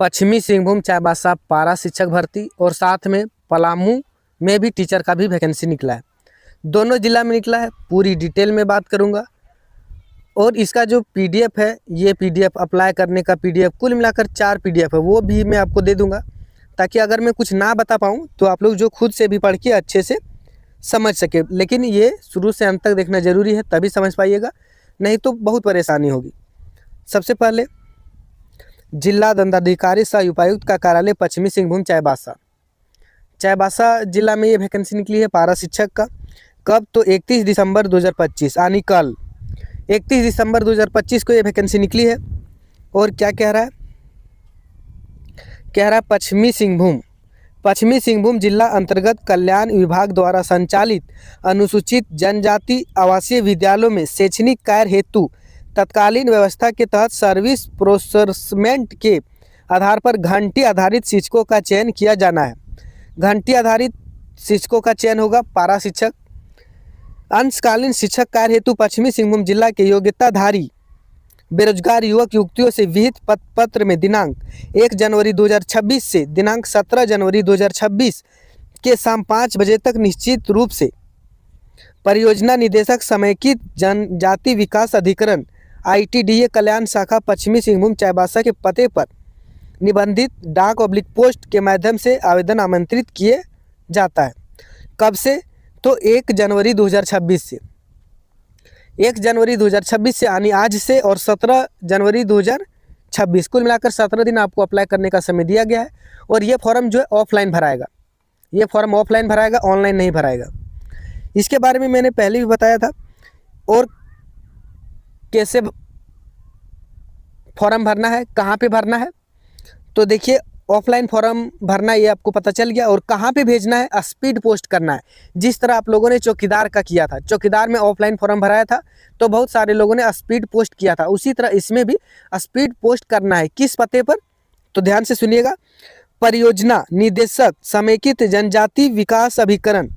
पश्चिमी सिंहभूम चाईबासा पारा शिक्षक भर्ती और साथ में पलामू में भी टीचर का भी वैकेंसी निकला है। दोनों जिला में निकला है, पूरी डिटेल में बात करूंगा। और इसका जो पीडीएफ है, ये पीडीएफ अप्लाई करने का पीडीएफ कुल मिलाकर 4 पीडीएफ है, वो भी मैं आपको दे दूंगा, ताकि अगर मैं कुछ ना बता पाऊँ तो आप लोग जो खुद से भी पढ़ के अच्छे से समझ सके। लेकिन ये शुरू से अंत तक देखना ज़रूरी है, तभी समझ पाइएगा, नहीं तो बहुत परेशानी होगी। सबसे पहले जिला दंडाधिकारी सह उपायुक्त का कार्यालय पश्चिमी सिंहभूम चाईबासा जिला में ये वैकेंसी निकली है पारा शिक्षक का। कब? तो 31 दिसंबर 2025 यानी कल 31 दिसंबर 2025 को ये वैकेंसी निकली है। और क्या कह रहा है? कह रहा है पश्चिमी सिंहभूम जिला अंतर्गत कल्याण विभाग द्वारा संचालित अनुसूचित जनजाति आवासीय विद्यालयों में शैक्षणिक कार्य हेतु तत्कालीन व्यवस्था के तहत सर्विस प्रोसेसमेंट के आधार पर घंटी आधारित शिक्षकों का चयन किया जाना है। घंटी आधारित शिक्षकों का चयन होगा पारा शिक्षक। अंशकालीन शिक्षक कार्य हेतु पश्चिमी सिंहभूम जिला के योग्यताधारी बेरोजगार युवक युवतियों से विहित पत्र में दिनांक 1 जनवरी 2026 से दिनांक 17 जनवरी 2026 के शाम 5 बजे तक निश्चित रूप से परियोजना निदेशक समेकित जनजाति विकास अधिकरण ITDA कल्याण शाखा पश्चिमी सिंहभूम चाईबासा के पते पर निबंधित डाक/पोस्ट के माध्यम से आवेदन आमंत्रित किए जाता है। कब से? तो 1 जनवरी 2026 से 1 जनवरी 2026 से यानी आज से, और 17 जनवरी 2026 कुल मिलाकर 17 दिन आपको अप्लाई करने का समय दिया गया है। और ये फॉर्म जो है ऑफलाइन भराएगा, ये फॉर्म ऑफलाइन भराएगा, ऑनलाइन नहीं भराएगा। इसके बारे में मैंने पहले भी बताया था। और कैसे फॉर्म भरना है, कहाँ पे भरना है, तो देखिए ऑफलाइन फॉर्म भरना ये आपको पता चल गया। और कहाँ पे भेजना है? स्पीड पोस्ट करना है। जिस तरह आप लोगों ने चौकीदार का किया था, चौकीदार में ऑफलाइन फॉर्म भराया था तो बहुत सारे लोगों ने स्पीड पोस्ट किया था, उसी तरह इसमें भी स्पीड पोस्ट करना है। किस पते पर? तो ध्यान से सुनिएगा। परियोजना निदेशक समेकित जनजाति विकास अभिकरण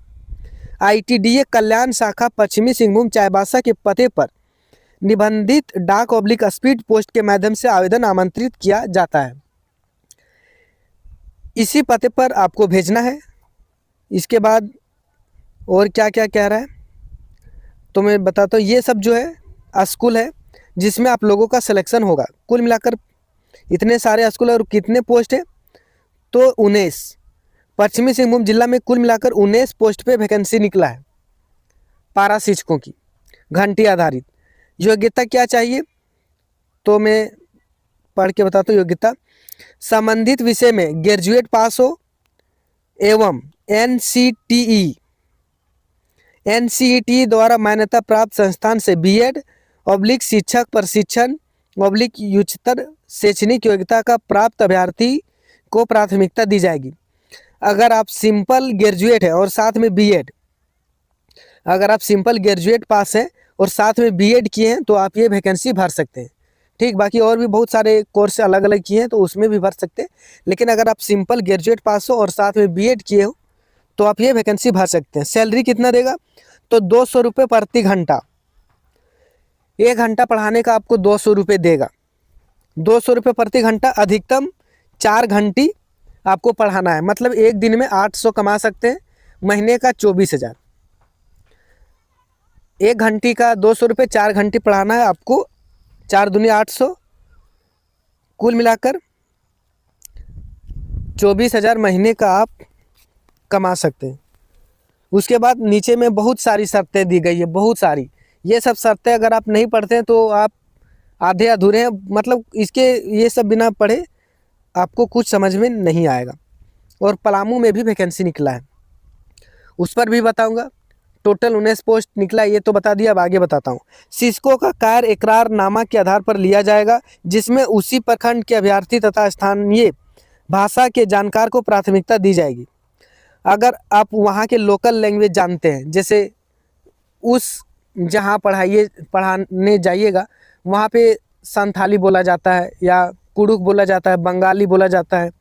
ITDA कल्याण शाखा पश्चिमी सिंहभूम चाईबासा के पते पर निबंधित डाक/स्पीड पोस्ट के माध्यम से आवेदन आमंत्रित किया जाता है। इसी पते पर आपको भेजना है। इसके बाद और क्या क्या कह रहा है तो मैं बताता हूँ। ये सब जो है स्कूल है जिसमें आप लोगों का सिलेक्शन होगा। कुल मिलाकर इतने सारे स्कूल और कितने पोस्ट है? तो 19। पश्चिमी सिंहभूम जिला में कुल मिलाकर 19 पोस्ट पे वैकेंसी निकला है पारा शिक्षकों की, घंटी आधारित। योग्यता क्या चाहिए तो मैं पढ़ के बताता हूँ। योग्यता संबंधित विषय में ग्रेजुएट पास हो एवं NCET द्वारा मान्यता प्राप्त संस्थान से B.Ed/ शिक्षक प्रशिक्षण / उच्चतर शैक्षणिक योग्यता का प्राप्त अभ्यर्थी को प्राथमिकता दी जाएगी। अगर आप सिंपल ग्रेजुएट है और साथ में B.Ed, अगर आप सिंपल ग्रेजुएट पास हैं और साथ में B.Ed किए हैं तो आप ये वैकेंसी भर सकते हैं। ठीक, बाकी और भी बहुत सारे कोर्स अलग अलग किए हैं तो उसमें भी भर सकते हैं। लेकिन अगर आप सिंपल ग्रेजुएट पास हो और साथ में B.Ed किए हो तो आप ये वैकेंसी भर सकते हैं। सैलरी कितना देगा? तो 200 रुपये प्रति घंटा। 1 घंटा पढ़ाने का आपको 200 रुपये देगा। 200 रुपये प्रति घंटा। अधिकतम 4 घंटी आपको पढ़ाना है, मतलब एक दिन में 800 कमा सकते हैं। महीने का 24,000। 1 घंटी का 200 रुपये, 4 घंटी पढ़ाना है आपको, 4 दूनी 800, कुल मिलाकर 24,000 महीने का आप कमा सकते हैं। उसके बाद नीचे में बहुत सारी शर्तें दी गई है, बहुत सारी। ये सब शर्तें अगर आप नहीं पढ़ते हैं तो आप आधे अधूरे हैं, मतलब इसके ये सब बिना पढ़े आपको कुछ समझ में नहीं आएगा। और पलामू में भी वैकेंसी निकला है, उस पर भी बताऊंगा। टोटल 19 पोस्ट निकला, ये तो बता दिया। अब आगे बताता हूँ। शिक्षकों का कार्य इकरारनामा के आधार पर लिया जाएगा, जिसमें उसी प्रखंड के अभ्यर्थी तथा स्थानीय भाषा के जानकार को प्राथमिकता दी जाएगी। अगर आप वहाँ के लोकल लैंग्वेज जानते हैं, जैसे उस जहाँ पढ़ाने जाइएगा वहाँ पे संथाली बोला जाता है या कुड़ुक बोला जाता है, बंगाली बोला जाता है,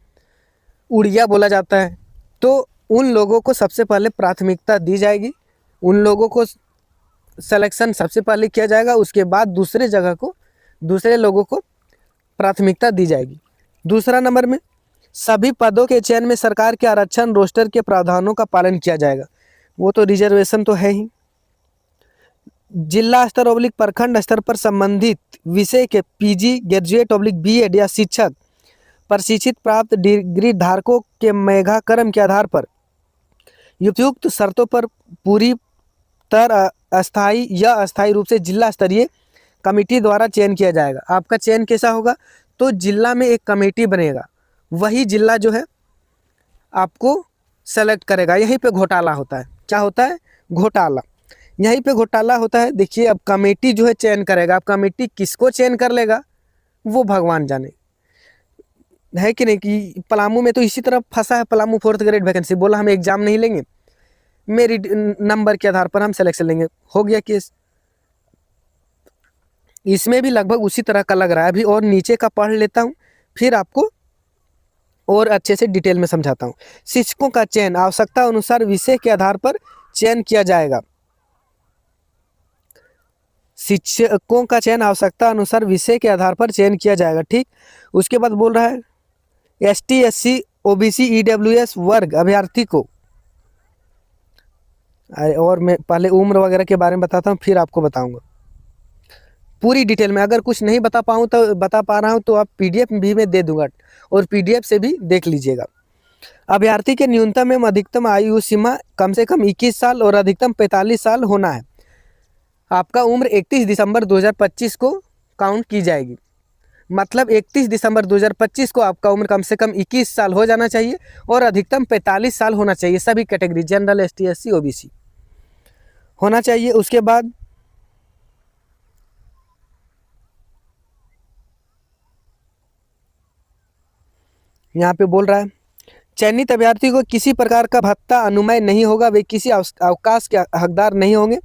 उड़िया बोला जाता है, तो उन लोगों को सबसे पहले प्राथमिकता दी जाएगी। उन लोगों को सिलेक्शन सबसे पहले किया जाएगा, उसके बाद दूसरे लोगों को प्राथमिकता दी जाएगी। दूसरा नंबर में सभी पदों के चयन में सरकार के आरक्षण रोस्टर के प्रावधानों का पालन किया जाएगा। वो तो रिजर्वेशन तो है ही। जिला स्तर ऑब्लिक प्रखंड स्तर पर संबंधित विषय के पीजी, ग्रेजुएट ऑब्लिक बीएड या शिक्षक प्रशिक्षित प्राप्त डिग्री धारकों के मेधाक्रम के आधार पर उपयुक्त शर्तों पर पूरी तरह अस्थायी या अस्थायी रूप से जिला स्तरीय कमेटी द्वारा चयन किया जाएगा। आपका चयन कैसा होगा? तो जिला में एक कमेटी बनेगा, वही जिला जो है आपको सेलेक्ट करेगा। यहीं पे घोटाला होता है। क्या होता है? घोटाला। यहीं पे घोटाला होता है। देखिए, अब कमेटी जो है चयन करेगा। अब कमेटी किसको चयन कर लेगा वो भगवान जाने, है कि नहीं। कि पलामू में तो इसी तरह फंसा है। पलामू 4th ग्रेड वैकेंसी, बोला हम एग्जाम नहीं लेंगे, मेरिट नंबर के आधार पर हम सिलेक्शन लेंगे। हो गया केस। इसमें भी लगभग उसी तरह का लग रहा है। अभी और नीचे का पढ़ लेता हूँ, फिर आपको और अच्छे से डिटेल में समझाता हूँ। शिक्षकों का चयन आवश्यकता अनुसार विषय के आधार पर चयन किया जाएगा। शिक्षकों का चयन आवश्यकता अनुसार विषय के आधार पर चयन किया जाएगा। ठीक। उसके बाद बोल रहा है ST SC OBC EWS वर्ग अभ्यर्थी को, और मैं पहले उम्र वगैरह के बारे में बताता हूँ, फिर आपको बताऊंगा पूरी डिटेल में। अगर कुछ नहीं बता पा रहा हूँ तो आप PDF भी मैं दे दूंगा, और PDF से भी देख लीजिएगा। अभ्यर्थी के न्यूनतम एवं अधिकतम आयु सीमा कम से कम 21 साल और अधिकतम 45 साल होना है। आपका उम्र 31 दिसंबर 2025 को काउंट की जाएगी। मतलब 31 दिसंबर 2025 को आपका उम्र कम से कम 21 साल हो जाना चाहिए और अधिकतम 45 साल होना चाहिए। सभी category, general, ST SC OBC होना चाहिए। उसके बाद यहाँ पे बोल रहा है चयनित अभ्यर्थी को किसी प्रकार का भत्ता अनुमय नहीं होगा, वे किसी अवकाश के हकदार नहीं होंगे,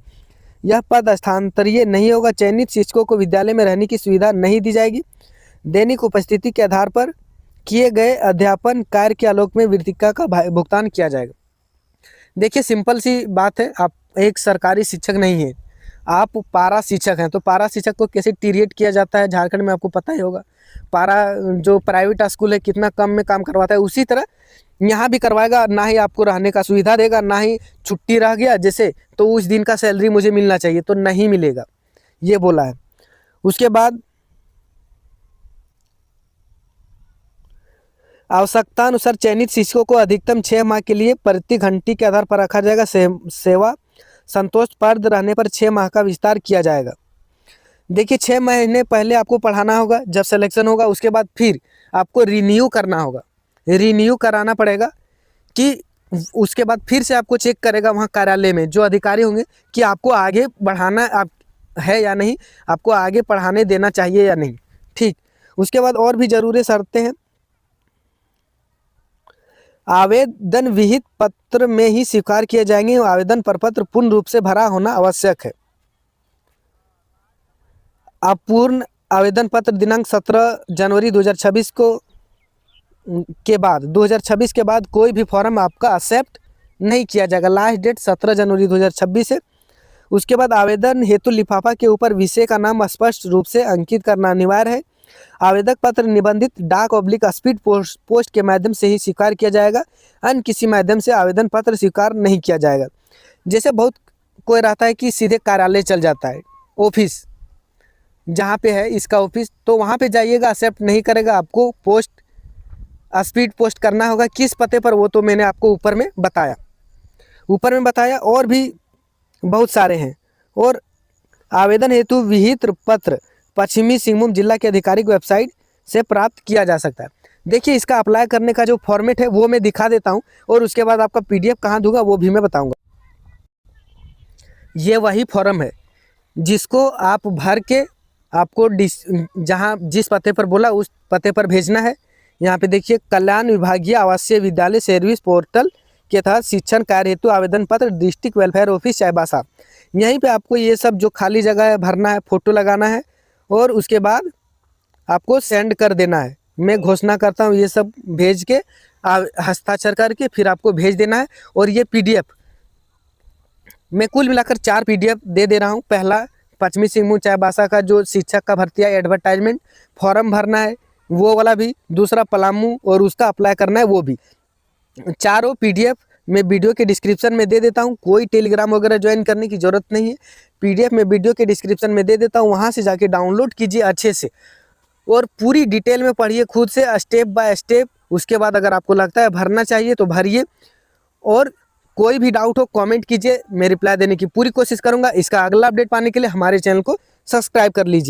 यह पद स्थानांतरीय नहीं होगा। चयनित शिक्षकों को विद्यालय में रहने की सुविधा नहीं दी जाएगी। दैनिक उपस्थिति के आधार पर किए गए अध्यापन कार्य के आलोक में वृत्तिका का भुगतान किया जाएगा। देखिए, सिंपल सी बात है। आप एक सरकारी शिक्षक नहीं है, आप पारा शिक्षक हैं। तो पारा शिक्षक को कैसे ट्रीट किया जाता है झारखंड में आपको पता ही होगा। पारा जो प्राइवेट स्कूल है कितना कम में काम करवाता है, उसी तरह यहाँ भी करवाएगा। ना ही आपको रहने का सुविधा देगा, ना ही छुट्टी रह गया जैसे तो उस दिन का सैलरी मुझे मिलना चाहिए तो नहीं मिलेगा, ये बोला है। उसके बाद आवश्यकता अनुसार चयनित शिक्षकों को अधिकतम 6 माह के लिए प्रति घंटी के आधार पर रखा जाएगा। सेवा संतोषप्रद रहने पर 6 माह का विस्तार किया जाएगा। देखिए, 6 महीने पहले आपको पढ़ाना होगा, जब सिलेक्शन होगा उसके बाद फिर आपको रिन्यू करना होगा। रिन्यू कराना पड़ेगा कि उसके बाद फिर से आपको चेक करेगा वहाँ कार्यालय में जो अधिकारी होंगे कि आपको आगे बढ़ाना आप है या नहीं, आपको आगे पढ़ाने देना चाहिए या नहीं। ठीक। उसके बाद और भी जरूरी शर्तें हैं। आवेदन विहित पत्र में ही स्वीकार किए जाएंगे। आवेदन प्रपत्र पूर्ण रूप से भरा होना आवश्यक है। अपूर्ण आवेदन पत्र दिनांक 17 जनवरी 2026 को के बाद 2026 के बाद कोई भी फॉर्म आपका एक्सेप्ट नहीं किया जाएगा। लास्ट डेट 17 जनवरी 2026 है। उसके बाद आवेदन हेतु लिफाफा के ऊपर विषय का नाम स्पष्ट रूप से अंकित करना अनिवार्य है। आवेदक पत्र निबंधित डाक ऑब्लिक स्पीड पोस्ट के माध्यम से ही स्वीकार किया जाएगा। अन्य किसी माध्यम से आवेदन पत्र स्वीकार नहीं किया जाएगा। जैसे बहुत कोई रहता है कि सीधे कार्यालय चल जाता है, ऑफिस जहाँ पे है इसका ऑफिस, तो वहाँ पे जाइएगा, एक्सेप्ट नहीं करेगा। आपको पोस्ट स्पीड पोस्ट करना होगा। किस पते पर, वो तो मैंने आपको ऊपर में बताया। और भी बहुत सारे हैं। और आवेदन हेतु विहित पत्र पश्चिमी सिंहभूम जिला के आधिकारिक वेबसाइट से प्राप्त किया जा सकता है। देखिए, इसका अप्लाई करने का जो फॉर्मेट है वो मैं दिखा देता हूँ, और उसके बाद आपका PDF कहाँ दूंगा वो भी मैं बताऊँगा। ये वही फॉर्म है जिसको आप भर के आपको जहाँ जिस पते पर बोला उस पते पर भेजना है। यहाँ पे देखिए, कल्याण विभागीय आवासीय विद्यालय सर्विस पोर्टल के तहत शिक्षण कार्य हेतु आवेदन पत्र डिस्ट्रिक्ट वेलफेयर ऑफिस चाईबासा। यहीं पे आपको ये सब जो खाली जगह है भरना है, फ़ोटो लगाना है, और उसके बाद आपको सेंड कर देना है। मैं घोषणा करता हूँ, ये सब भेज के हस्ताक्षर करके फिर आपको भेज देना है। और ये PDF मैं कुल मिलाकर 4 PDF दे रहा हूँ। पहला पश्चिमी सिंहभूम चाईबासा का जो शिक्षक का भर्ती है एडवर्टाइजमेंट, फॉर्म भरना है, वो वाला भी, दूसरा पलामू और उसका अप्लाई करना है वो भी। चारों PDF मैं वीडियो के डिस्क्रिप्शन में दे देता हूँ, कोई टेलीग्राम वगैरह ज्वाइन करने की ज़रूरत नहीं है। PDF मैं वीडियो के डिस्क्रिप्शन में दे देता हूँ, वहाँ से जाके डाउनलोड कीजिए अच्छे से और पूरी डिटेल में पढ़िए खुद से, स्टेप बाय स्टेप। उसके बाद अगर आपको लगता है भरना चाहिए तो भरिए, और कोई भी डाउट हो कमेंट कीजिए, मैं रिप्लाई देने की पूरी कोशिश करूँगा। इसका अगला अपडेट पाने के लिए हमारे चैनल को सब्सक्राइब कर लीजिए।